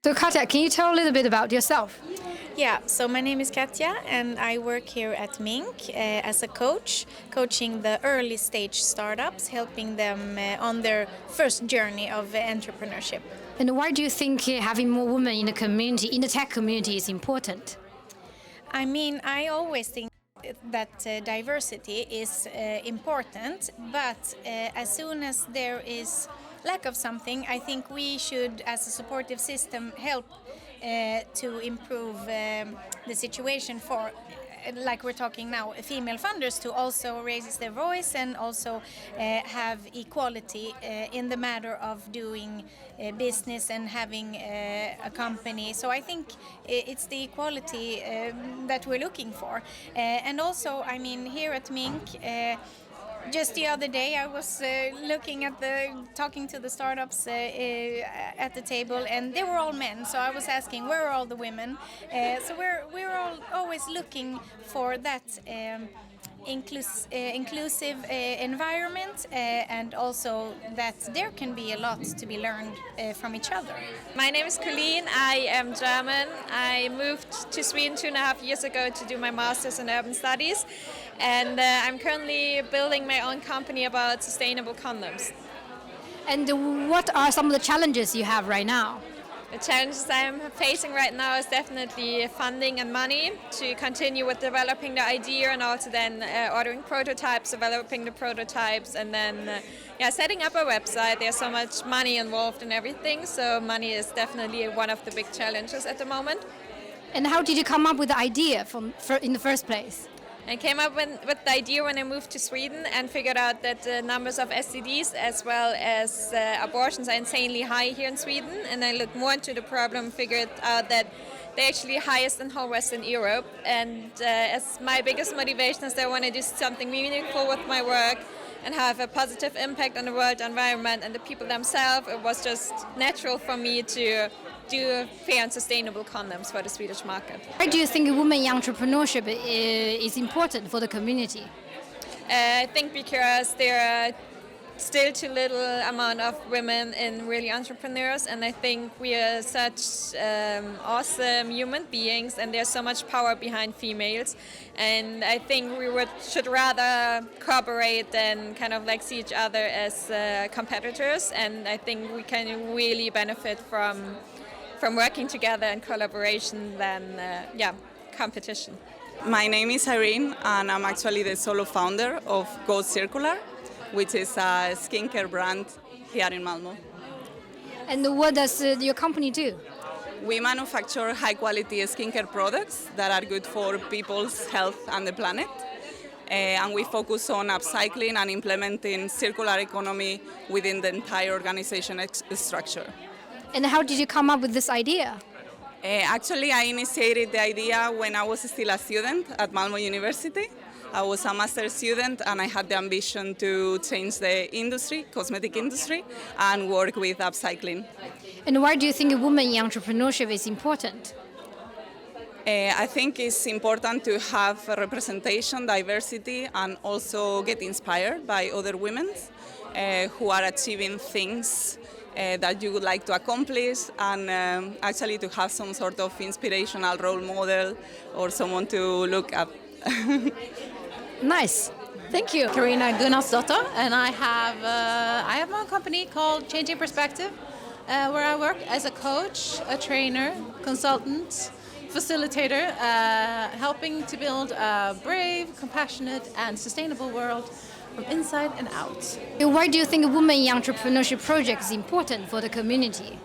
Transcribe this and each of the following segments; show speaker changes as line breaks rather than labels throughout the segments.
So Katja, can you tell a little bit about yourself?
Yeah, so my name is Katja and I work here at MINC as a coach, coaching the early stage startups, helping them on their first journey of entrepreneurship.
And why do you think having more women in the community, in the tech community, is important?
I mean, I always think that diversity is important, but as soon as there is lack of something, I think we should, as a supportive system, help to improve the situation for, like we're talking now, female funders to also raise their voice and also have equality in the matter of doing business and having a company. So I think it's the equality that we're looking for. And also, I mean, here at MINC, just the other day, I was talking to the startups at the table, and they were all men. So I was asking, where are all the women? So we're all always looking for that inclusive environment, and also that there can be a lot to be learned from each other.
My name is Colleen. I am German. I moved to Sweden 2.5 years ago to do my master's in urban studies, and I'm currently building my own company about sustainable condoms.
And what are some of the challenges you have right now?
The challenges I'm facing right now is definitely funding and money to continue with developing the idea, and also then ordering prototypes, developing the prototypes, and then setting up a website. There's so much money involved in everything, so money is definitely one of the big challenges at the moment.
And how did you come up with the idea in the first place?
I came up with the idea when I moved to Sweden and figured out that the numbers of STDs as well as abortions are insanely high here in Sweden. And I looked more into the problem, figured out that they're actually highest in whole Western Europe. And as my biggest motivation is that I want to do something meaningful with my work and have a positive impact on the world environment and the people themselves, it was just natural for me to do fair and sustainable condoms for the Swedish market.
Why do you think women in entrepreneurship is important for the community?
I think because there are still too little amount of women in really entrepreneurs, and I think we are such awesome human beings, and there's so much power behind females, and I think we should rather cooperate than kind of like see each other as competitors, and I think we can really benefit from working together and collaboration than competition.
My name is Irene, and I'm actually the solo founder of Go Circular, which is a skincare brand here in Malmö.
And what does your company do?
We manufacture high-quality skincare products that are good for people's health and the planet. And we focus on upcycling and implementing circular economy within the entire organization structure.
And how did you come up with this idea?
Actually, I initiated the idea when I was still a student at Malmö University. I was a master's student, and I had the ambition to change the industry, cosmetic industry, and work with upcycling.
And why do you think women in entrepreneurship is important?
I think it's important to have representation, diversity, and also get inspired by other women who are achieving things that you would like to accomplish, and actually to have some sort of inspirational role model or someone to look up.
Nice. Thank you.
Karina Gunnarsdotter, and I have my own company called Changing Perspective, where I work as a coach, a trainer, consultant, facilitator, helping to build a brave, compassionate, and sustainable world from inside and out.
Why do you think a women in entrepreneurship project is important for the community?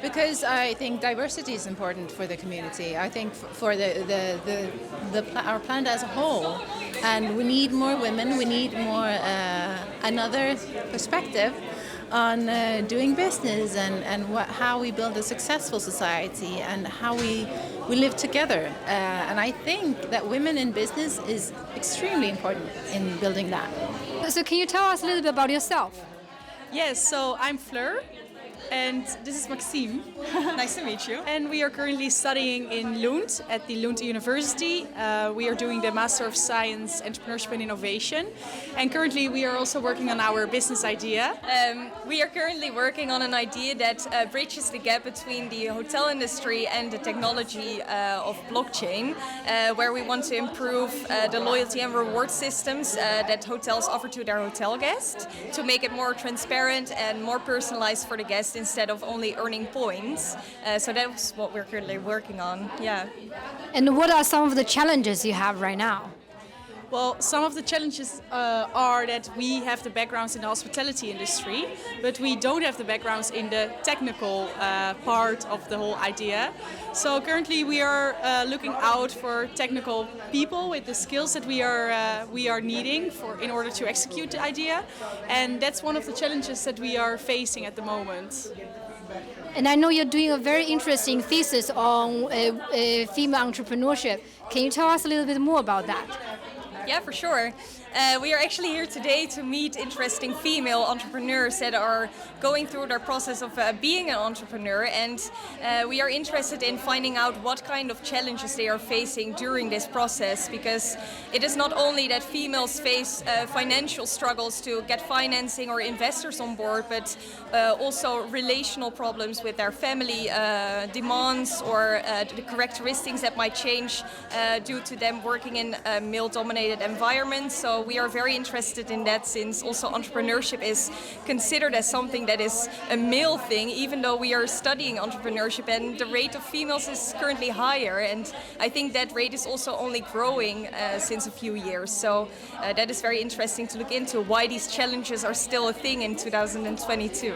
Because I think diversity is important for the community. I think for our planet as a whole, and we need more women. We need more another perspective on doing business and how we build a successful society and how we live together. And I think that women in business is extremely important in building that.
So can you tell us a little bit about yourself?
Yes, so I'm Fleur, and this is Maxime.
Nice to meet you.
And we are currently studying in Lund at the Lund University. We are doing the Master of Science, Entrepreneurship and Innovation. And currently we are also working on our business idea.
We are currently working on an idea that bridges the gap between the hotel industry and the technology of blockchain, where we want to improve the loyalty and reward systems that hotels offer to their hotel guests to make it more transparent and more personalized for the guest instead of only earning points. So that's what we're currently working on. Yeah.
And what are some of the challenges you have right now?
Well, some of the challenges are that we have the backgrounds in the hospitality industry, but we don't have the backgrounds in the technical part of the whole idea. So currently we are looking out for technical people with the skills that we are needing in order to execute the idea, and that's one of the challenges that we are facing at the moment.
And I know you're doing a very interesting thesis on female entrepreneurship. Can you tell us a little bit more about that?
Yeah, for sure. We are actually here today to meet interesting female entrepreneurs that are going through their process of being an entrepreneur, and we are interested in finding out what kind of challenges they are facing during this process, because it is not only that females face financial struggles to get financing or investors on board, but also relational problems with their family demands or the characteristics that might change due to them working in a male-dominated environment. So we are very interested in that, since also entrepreneurship is considered as something that is a male thing, even though we are studying entrepreneurship, and the rate of females is currently higher, and I think that rate is also only growing since a few years. So that is very interesting to look into why these challenges are still a thing in 2022.